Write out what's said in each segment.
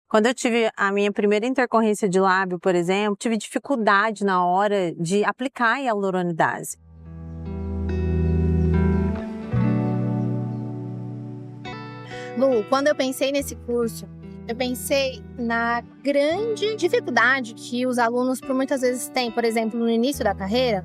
Quando eu tive a minha primeira intercorrência de lábio, por exemplo, tive dificuldade na hora de aplicar a hialuronidase. Lu, quando eu pensei nesse curso, eu pensei na grande dificuldade que os alunos por muitas vezes têm, por exemplo, no início da carreira,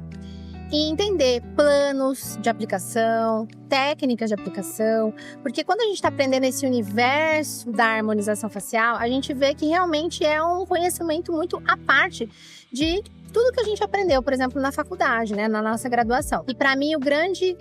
em entender planos de aplicação, técnicas de aplicação, porque quando a gente está aprendendo esse universo da harmonização facial, a gente vê que realmente é um conhecimento muito à parte de tudo que a gente aprendeu, por exemplo, na faculdade, né, na nossa graduação. E para mim o grande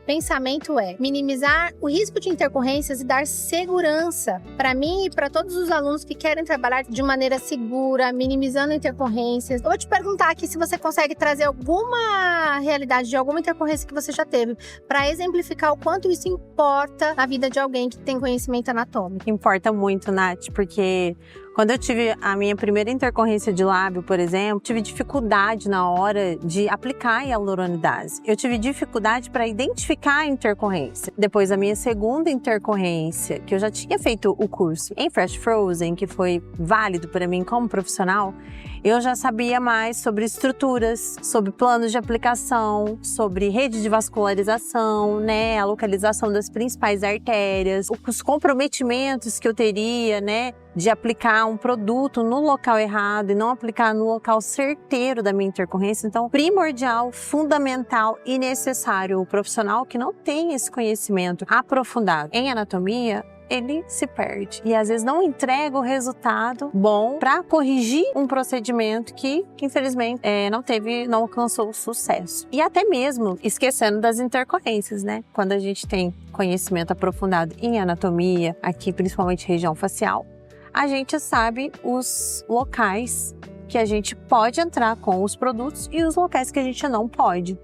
pensamento é minimizar o risco de intercorrências e dar segurança para mim e para todos os alunos que querem trabalhar de maneira segura, minimizando intercorrências. Eu vou te perguntar aqui se você consegue trazer alguma realidade de alguma intercorrência que você já teve, para exemplificar o quanto isso importa na vida de alguém que tem conhecimento anatômico. Importa muito, Nath, porque quando eu tive a minha primeira intercorrência de lábio, por exemplo, tive dificuldade na hora de aplicar a hialuronidase. Eu tive dificuldade para identificar a intercorrência. Depois a minha segunda intercorrência, que eu já tinha feito o curso em Fresh Frozen, que foi válido para mim como profissional, eu já sabia mais sobre estruturas, sobre planos de aplicação, sobre rede de vascularização, né, a localização das principais artérias, os comprometimentos que eu teria, né, de aplicar um produto no local errado e não aplicar no local certeiro da minha intercorrência. Então, primordial, fundamental e necessário. O profissional que não tem esse conhecimento aprofundado em anatomia, ele se perde e às vezes não entrega o resultado bom para corrigir um procedimento que infelizmente não alcançou o sucesso. E até mesmo esquecendo das intercorrências, né? Quando a gente tem conhecimento aprofundado em anatomia, aqui principalmente região facial, a gente sabe os locais que a gente pode entrar com os produtos e os locais que a gente não pode.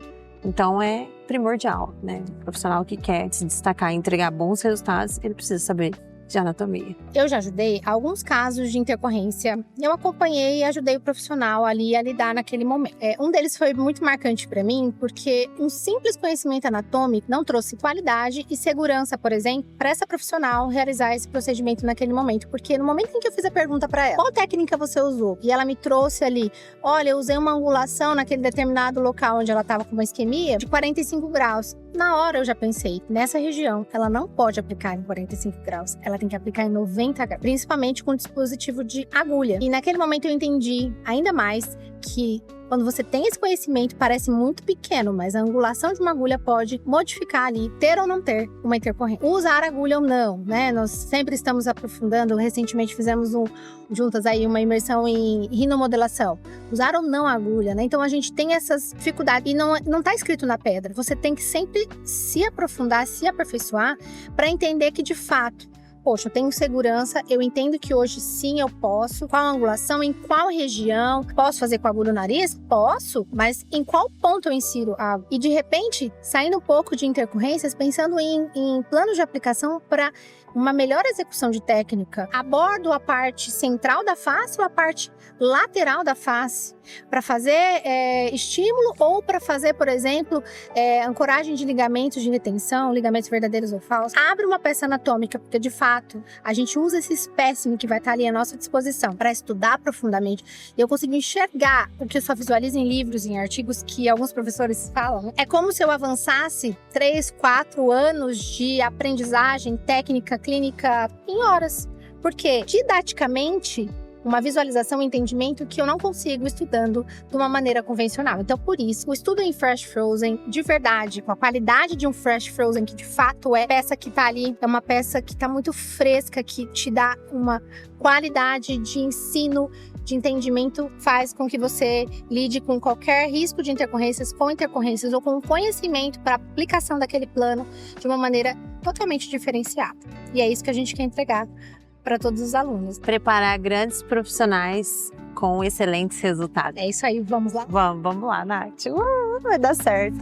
Então é primordial, né? O profissional que quer se destacar e entregar bons resultados, ele precisa saber de anatomia. Eu já ajudei alguns casos de intercorrência. Eu acompanhei e ajudei o profissional ali a lidar naquele momento. Um deles foi muito marcante para mim, porque um simples conhecimento anatômico não trouxe qualidade e segurança, por exemplo, para essa profissional realizar esse procedimento naquele momento. Porque no momento em que eu fiz a pergunta para ela, qual técnica você usou? E ela me trouxe ali, olha, eu usei uma angulação naquele determinado local onde ela estava com uma isquemia de 45 graus. Na hora eu já pensei, nessa região, ela não pode aplicar em 45 graus, ela tem que aplicar em 90 graus, principalmente com dispositivo de agulha. E naquele momento eu entendi ainda mais que quando você tem esse conhecimento, parece muito pequeno, mas a angulação de uma agulha pode modificar ali, ter ou não ter uma intercorrência. Usar agulha ou não, né? Nós sempre estamos aprofundando, recentemente fizemos juntas aí uma imersão em rinomodelação. Usar ou não a agulha, né? Então a gente tem essas dificuldades e não tá escrito na pedra. Você tem que sempre se aprofundar, se aperfeiçoar para entender que de fato, poxa, eu tenho segurança, eu entendo que hoje sim eu posso. Qual angulação, em qual região? Posso fazer com a agulha no nariz? Posso, mas em qual ponto eu insiro a agulha? E de repente, saindo um pouco de intercorrências, pensando em planos de aplicação para uma melhor execução de técnica. Abordo a parte central da face ou a parte lateral da face para fazer estímulo ou para fazer, por exemplo, ancoragem de ligamentos de retenção, ligamentos verdadeiros ou falsos. Abre uma peça anatômica, porque de fato a gente usa esse espécime que vai estar ali à nossa disposição para estudar profundamente. E eu consigo enxergar o que eu só visualizo em livros, em artigos que alguns professores falam. É como se eu avançasse 3, 4 anos de aprendizagem técnica clínica em horas. Porque didaticamente, uma visualização e entendimento que eu não consigo estudando de uma maneira convencional. Então, por isso, o estudo em Fresh Frozen, de verdade, com a qualidade de um Fresh Frozen, que de fato é a peça que tá ali, é uma peça que tá muito fresca, que te dá uma qualidade de ensino, de entendimento, faz com que você lide com qualquer risco de intercorrências, com intercorrências ou com conhecimento para aplicação daquele plano de uma maneira totalmente diferenciada. E é isso que a gente quer entregar para todos os alunos. Preparar grandes profissionais com excelentes resultados. É isso aí, vamos lá? Vamos lá, Nath. Vai dar certo.